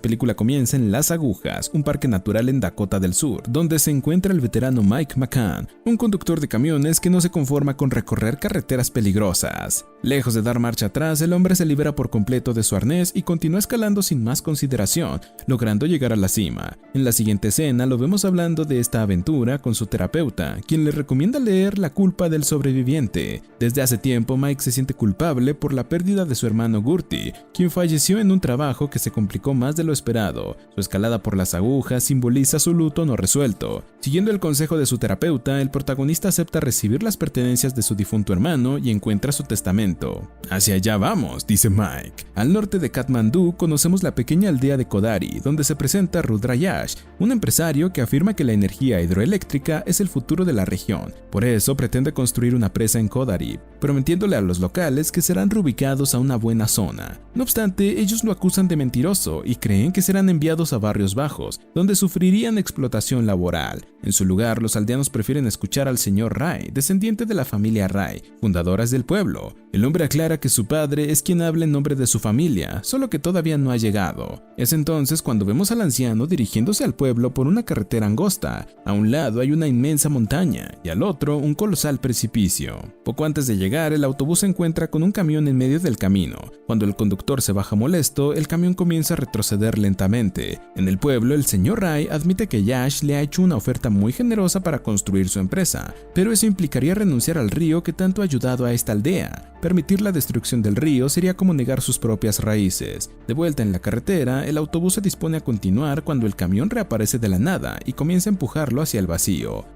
La película comienza en Las Agujas, un parque natural en Dakota del Sur, donde se encuentra el veterano Mike McCann, un conductor de camiones que no se conforma con recorrer carreteras peligrosas. Lejos de dar marcha atrás, el hombre se libera por completo de su arnés y continúa escalando sin más consideración, logrando llegar a la cima. En la siguiente escena lo vemos hablando de esta aventura con su terapeuta, quien le recomienda leer La culpa del sobreviviente. Desde hace tiempo, Mike se siente culpable por la pérdida de su hermano Gurty, quien falleció en un trabajo que se complicó más de lo esperado. Su escalada por las agujas simboliza su luto no resuelto. Siguiendo el consejo de su terapeuta, el protagonista acepta recibir las pertenencias de su difunto hermano y encuentra su testamento. Hacia allá vamos, dice Mike. Al norte de Katmandú conocemos la pequeña aldea de Kodari, donde se presenta Rudrayash, un empresario que afirma que la energía hidroeléctrica es el futuro de la región. Por eso pretende construir una presa en Kodari, prometiéndole a los locales que serán reubicados a una buena zona. No obstante, ellos lo acusan de mentiroso y creen que serán enviados a barrios bajos, donde sufrirían explotación laboral. En su lugar, los aldeanos prefieren escuchar al señor Rai, descendiente de la familia Rai, fundadoras del pueblo. El hombre aclara que su padre es quien habla en nombre de su familia, solo que todavía no ha llegado. Es entonces cuando vemos al anciano dirigiéndose al pueblo por una carretera angosta. A un lado hay una inmensa montaña y al otro un colosal precipicio. Poco antes de llegar, el autobús se encuentra con un camión en medio del camino. Cuando el conductor se baja molesto, el camión comienza a retroceder lentamente. En el pueblo, el señor Rai admite que Yash le ha hecho una oferta muy generosa para construir su empresa, pero eso implicaría renunciar al río que tanto ha ayudado a esta aldea. Permitir la destrucción del río sería como negar sus propias raíces. De vuelta en la carretera, el autobús se dispone a continuar cuando el camión reaparece de la nada y comienza a empujarlo hacia el vacío.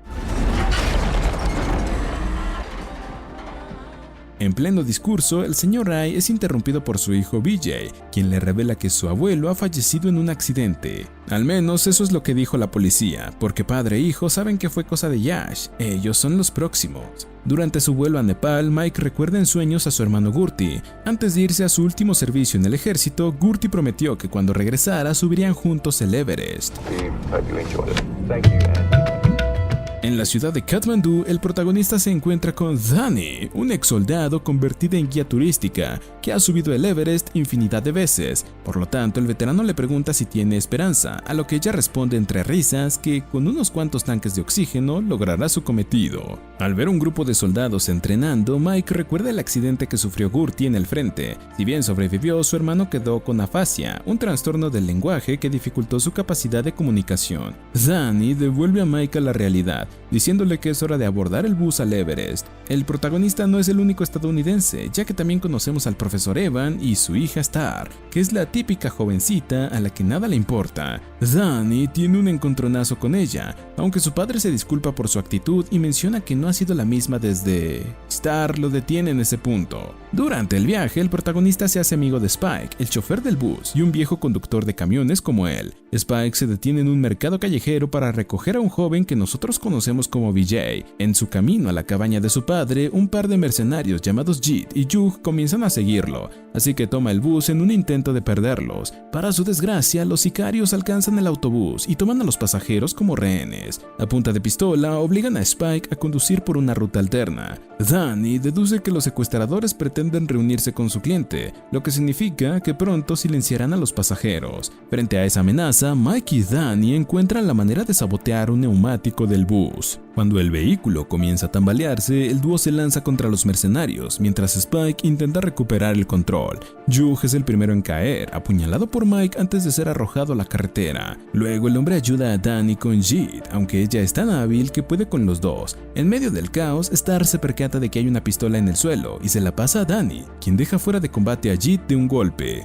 En pleno discurso, el señor Rai es interrumpido por su hijo Vijay, quien le revela que su abuelo ha fallecido en un accidente. Al menos eso es lo que dijo la policía, porque padre e hijo saben que fue cosa de Yash, ellos son los próximos. Durante su vuelo a Nepal, Mike recuerda en sueños a su hermano Gurty. Antes de irse a su último servicio en el ejército, Gurty prometió que cuando regresara subirían juntos el Everest. En la ciudad de Katmandú, el protagonista se encuentra con Dani, un ex soldado convertido en guía turística que ha subido el Everest infinidad de veces. Por lo tanto, el veterano le pregunta si tiene esperanza, a lo que ella responde entre risas que con unos cuantos tanques de oxígeno logrará su cometido. Al ver un grupo de soldados entrenando, Mike recuerda el accidente que sufrió Gurty en el frente. Si bien sobrevivió, su hermano quedó con afasia, un trastorno del lenguaje que dificultó su capacidad de comunicación. Dani devuelve a Mike a la realidad, diciéndole que es hora de abordar el bus al Everest. El protagonista no es el único estadounidense, ya que también conocemos al profesor Evan y su hija Star, que es la típica jovencita a la que nada le importa. Dani tiene un encontronazo con ella, aunque su padre se disculpa por su actitud y menciona que no ha sido la misma desde... Star lo detiene en ese punto. Durante el viaje, el protagonista se hace amigo de Spike, el chofer del bus, y un viejo conductor de camiones como él. Spike se detiene en un mercado callejero para recoger a un joven que nosotros conocemos como Vijay. En su camino a la cabaña de su padre, un par de mercenarios llamados Jit y Yug comienzan a seguirlo, así que toma el bus en un intento de perderlos. Para su desgracia, los sicarios alcanzan el autobús y toman a los pasajeros como rehenes. A punta de pistola, obligan a Spike a conducir por una ruta alterna. Dani deduce que los secuestradores pretenden reunirse con su cliente, lo que significa que pronto silenciarán a los pasajeros. Frente a esa amenaza, Mike y Dani encuentran la manera de sabotear un neumático del bus. Cuando el vehículo comienza a tambalearse, el dúo se lanza contra los mercenarios, mientras Spike intenta recuperar el control. Yug es el primero en caer, apuñalado por Mike antes de ser arrojado a la carretera. Luego el hombre ayuda a Dani con Jit, aunque ella es tan hábil que puede con los dos. En medio del caos, Star se percata de que hay una pistola en el suelo y se la pasa a Dani, quien deja fuera de combate a Jit de un golpe.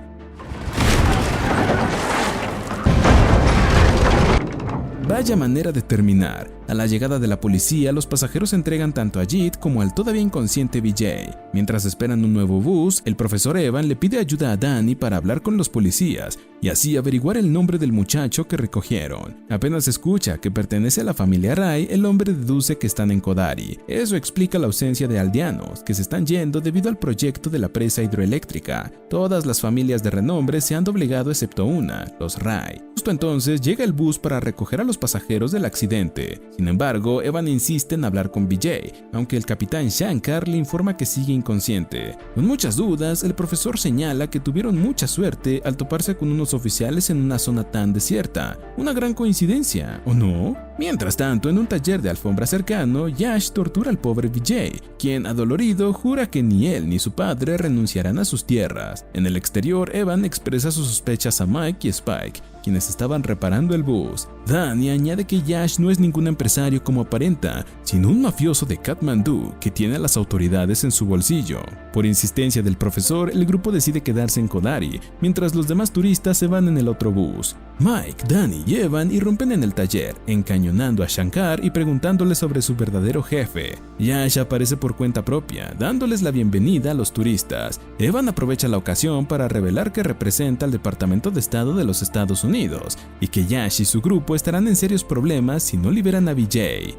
Vaya manera de terminar. A la llegada de la policía, los pasajeros entregan tanto a Jit como al todavía inconsciente Vijay. Mientras esperan un nuevo bus, el profesor Evan le pide ayuda a Dani para hablar con los policías y así averiguar el nombre del muchacho que recogieron. Apenas escucha que pertenece a la familia Rai, el hombre deduce que están en Kodari. Eso explica la ausencia de aldeanos, que se están yendo debido al proyecto de la presa hidroeléctrica. Todas las familias de renombre se han doblegado excepto una, los Rai. Justo entonces llega el bus para recoger a los pasajeros del accidente. Sin embargo, Evan insiste en hablar con Vijay, aunque el capitán Shankar le informa que sigue inconsciente. Con muchas dudas, el profesor señala que tuvieron mucha suerte al toparse con unos oficiales en una zona tan desierta. Una gran coincidencia, ¿o no? Mientras tanto, en un taller de alfombra cercano, Yash tortura al pobre Vijay, quien, adolorido, jura que ni él ni su padre renunciarán a sus tierras. En el exterior, Evan expresa sus sospechas a Mike y Spike, quienes estaban reparando el bus. Danny añade que Yash no es ningún empresario como aparenta, sino un mafioso de Katmandú que tiene a las autoridades en su bolsillo. Por insistencia del profesor, el grupo decide quedarse en Kodari, mientras los demás turistas se van en el otro bus. Mike, Danny y Evan irrumpen en el taller, encañonando a Shankar y preguntándole sobre su verdadero jefe. Yash aparece por cuenta propia, dándoles la bienvenida a los turistas. Evan aprovecha la ocasión para revelar que representa al Departamento de Estado de los Estados Unidos y que Yash y su grupo estarán en serios problemas si no liberan a Vijay.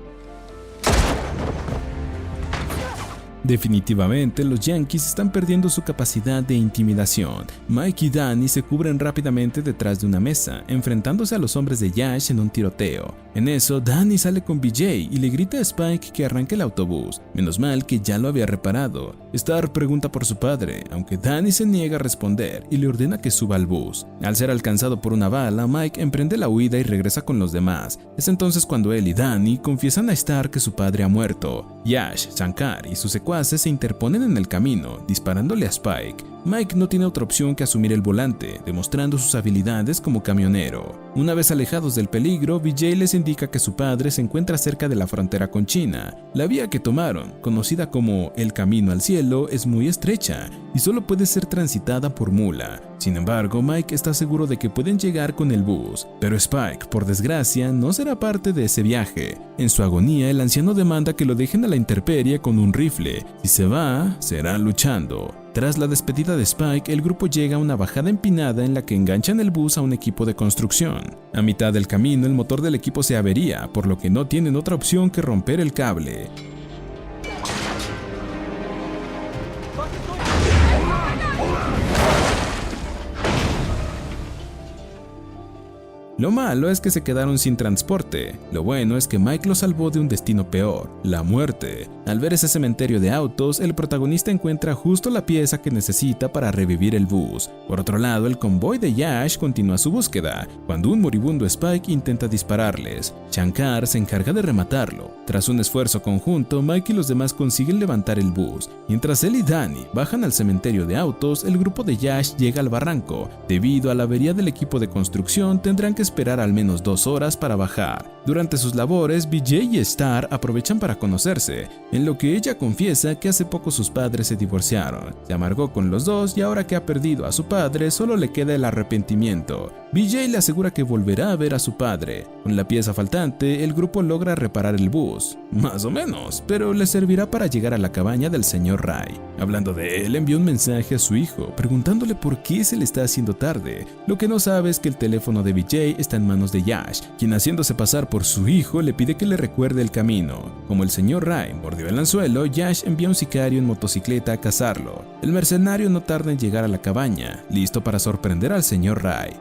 Definitivamente, los Yankees están perdiendo su capacidad de intimidación. Mike y Danny se cubren rápidamente detrás de una mesa, enfrentándose a los hombres de Yash en un tiroteo. En eso, Danny sale con Vijay y le grita a Spike que arranque el autobús. Menos mal que ya lo había reparado. Star pregunta por su padre, aunque Danny se niega a responder y le ordena que suba al bus. Al ser alcanzado por una bala, Mike emprende la huida y regresa con los demás. Es entonces cuando él y Danny confiesan a Star que su padre ha muerto. Yash, Shankar y sus secuaces se interponen en el camino, disparándole a Spike. Mike no tiene otra opción que asumir el volante, demostrando sus habilidades como camionero. Una vez alejados del peligro, Vijay les indica que su padre se encuentra cerca de la frontera con China. La vía que tomaron, conocida como el Camino al Cielo, es muy estrecha y solo puede ser transitada por mula. Sin embargo, Mike está seguro de que pueden llegar con el bus, pero Spike, por desgracia, no será parte de ese viaje. En su agonía, el anciano demanda que lo dejen a la intemperie con un rifle. Si se va, será luchando. Tras la despedida de Spike, el grupo llega a una bajada empinada en la que enganchan el bus a un equipo de construcción. A mitad del camino, el motor del equipo se avería, por lo que no tienen otra opción que romper el cable. Lo malo es que se quedaron sin transporte. Lo bueno es que Mike los salvó de un destino peor, la muerte. Al ver ese cementerio de autos, el protagonista encuentra justo la pieza que necesita para revivir el bus. Por otro lado, el convoy de Yash continúa su búsqueda, cuando un moribundo Spike intenta dispararles. Shankar se encarga de rematarlo. Tras un esfuerzo conjunto, Mike y los demás consiguen levantar el bus. Mientras él y Danny bajan al cementerio de autos, el grupo de Yash llega al barranco. Debido a la avería del equipo de construcción, tendrán que esperar al menos 2 horas para bajar. Durante sus labores, Vijay y Star aprovechan para conocerse, en lo que ella confiesa que hace poco sus padres se divorciaron. Se amargó con los dos y ahora que ha perdido a su padre, solo le queda el arrepentimiento. Vijay le asegura que volverá a ver a su padre. Con la pieza faltante, el grupo logra reparar el bus. Más o menos, pero le servirá para llegar a la cabaña del señor Ray. Hablando de él, envió un mensaje a su hijo, preguntándole por qué se le está haciendo tarde. Lo que no sabe es que el teléfono de Vijay está en manos de Yash, quien haciéndose pasar por su hijo le pide que le recuerde el camino. Como el señor Ray mordió el anzuelo, Yash envía un sicario en motocicleta a cazarlo. El mercenario no tarda en llegar a la cabaña, listo para sorprender al señor Ray.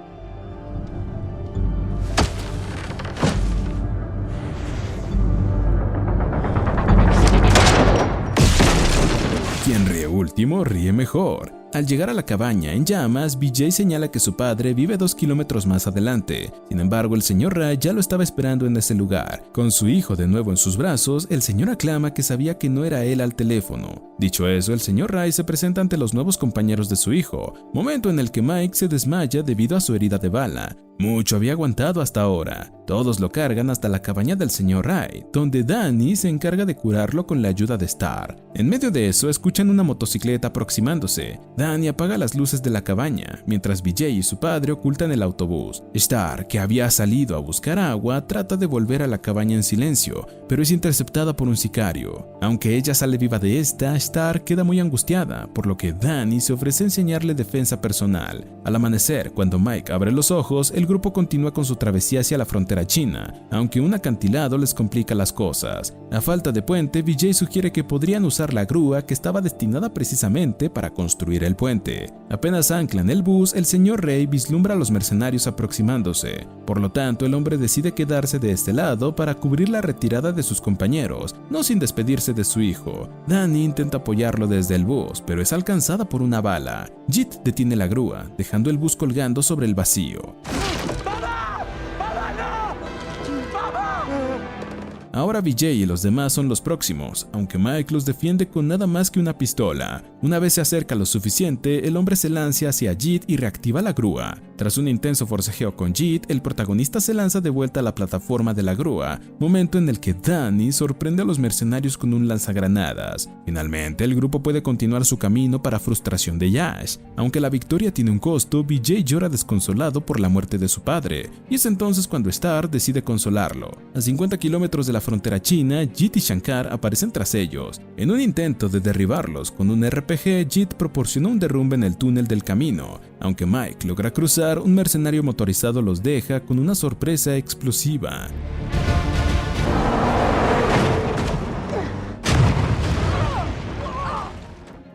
Quien ríe último, ríe mejor. Al llegar a la cabaña en llamas, Vijay señala que su padre vive 2 kilómetros más adelante. Sin embargo, el señor Ray ya lo estaba esperando en ese lugar. Con su hijo de nuevo en sus brazos, el señor aclama que sabía que no era él al teléfono. Dicho eso, el señor Ray se presenta ante los nuevos compañeros de su hijo, momento en el que Mike se desmaya debido a su herida de bala. Mucho había aguantado hasta ahora. Todos lo cargan hasta la cabaña del señor Ray, donde Danny se encarga de curarlo con la ayuda de Star. En medio de eso, escuchan una motocicleta aproximándose. Danny apaga las luces de la cabaña, mientras Vijay y su padre ocultan el autobús. Star, que había salido a buscar agua, trata de volver a la cabaña en silencio, pero es interceptada por un sicario. Aunque ella sale viva de esta, Star queda muy angustiada, por lo que Danny se ofrece a enseñarle defensa personal. Al amanecer, cuando Mike abre los ojos, el grupo continúa con su travesía hacia la frontera china, aunque un acantilado les complica las cosas. A falta de puente, Vijay sugiere que podrían usar la grúa que estaba destinada precisamente para construir el puente. Apenas anclan el bus, el señor Rey vislumbra a los mercenarios aproximándose. Por lo tanto, el hombre decide quedarse de este lado para cubrir la retirada de sus compañeros, no sin despedirse de su hijo. Dani intenta apoyarlo desde el bus, pero es alcanzada por una bala. Jit detiene la grúa, dejando el bus colgando sobre el vacío. Ahora Vijay y los demás son los próximos, aunque Mike los defiende con nada más que una pistola. Una vez se acerca lo suficiente, el hombre se lanza hacia Jit y reactiva la grúa. Tras un intenso forcejeo con Jit, el protagonista se lanza de vuelta a la plataforma de la grúa, momento en el que Dani sorprende a los mercenarios con un lanzagranadas. Finalmente, el grupo puede continuar su camino para frustración de Yash. Aunque la victoria tiene un costo, Vijay llora desconsolado por la muerte de su padre, y es entonces cuando Star decide consolarlo. A 50 kilómetros de la frontera china, Jit y Shankar aparecen tras ellos. En un intento de derribarlos con un RPG, Jit proporcionó un derrumbe en el túnel del camino. Aunque Mike logra cruzar, un mercenario motorizado los deja con una sorpresa explosiva.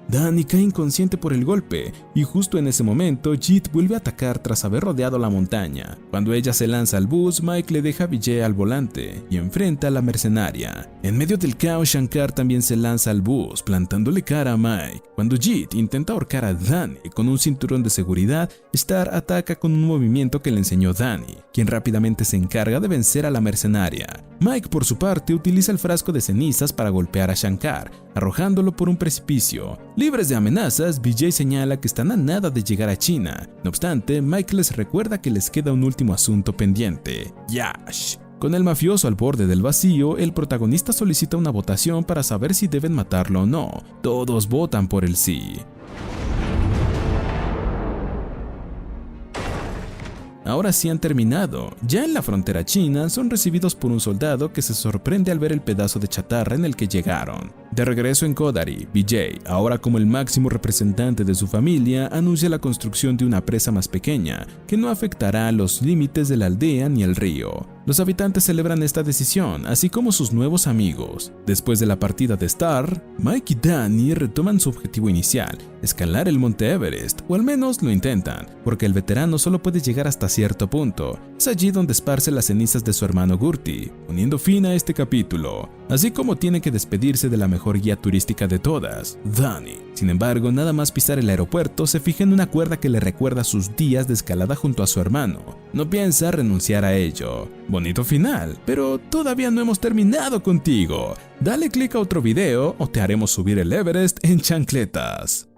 Dani cae inconsciente por el golpe, y justo en ese momento Jit vuelve a atacar tras haber rodeado la montaña. Cuando ella se lanza al bus, Mike le deja a Vijay al volante y enfrenta a la mercenaria. En medio del caos, Shankar también se lanza al bus, plantándole cara a Mike. Cuando Jit intenta ahorcar a Dani con un cinturón de seguridad, Star ataca con un movimiento que le enseñó Dani, quien rápidamente se encarga de vencer a la mercenaria. Mike, por su parte, utiliza el frasco de cenizas para golpear a Shankar, arrojándolo por un precipicio. Libres de amenazas, Vijay señala que están a nada de llegar a China. No obstante, Mike les recuerda que les queda un último asunto pendiente: Yash. Con el mafioso al borde del vacío, el protagonista solicita una votación para saber si deben matarlo o no. Todos votan por el sí. Ahora sí han terminado. Ya en la frontera china, son recibidos por un soldado que se sorprende al ver el pedazo de chatarra en el que llegaron. De regreso en Kodari, Vijay, ahora como el máximo representante de su familia, anuncia la construcción de una presa más pequeña, que no afectará a los límites de la aldea ni el río. Los habitantes celebran esta decisión, así como sus nuevos amigos. Después de la partida de Star, Mike y Dani retoman su objetivo inicial: escalar el monte Everest, o al menos lo intentan, porque el veterano solo puede llegar hasta cierto punto. Es allí donde esparce las cenizas de su hermano Gurti, poniendo fin a este capítulo, así como tiene que despedirse de la mejor guía turística de todas, Dani. Sin embargo, nada más pisar el aeropuerto, se fija en una cuerda que le recuerda sus días de escalada junto a su hermano. No piensa renunciar a ello. Bonito final, pero todavía no hemos terminado contigo. Dale click a otro video o te haremos subir el Everest en chancletas.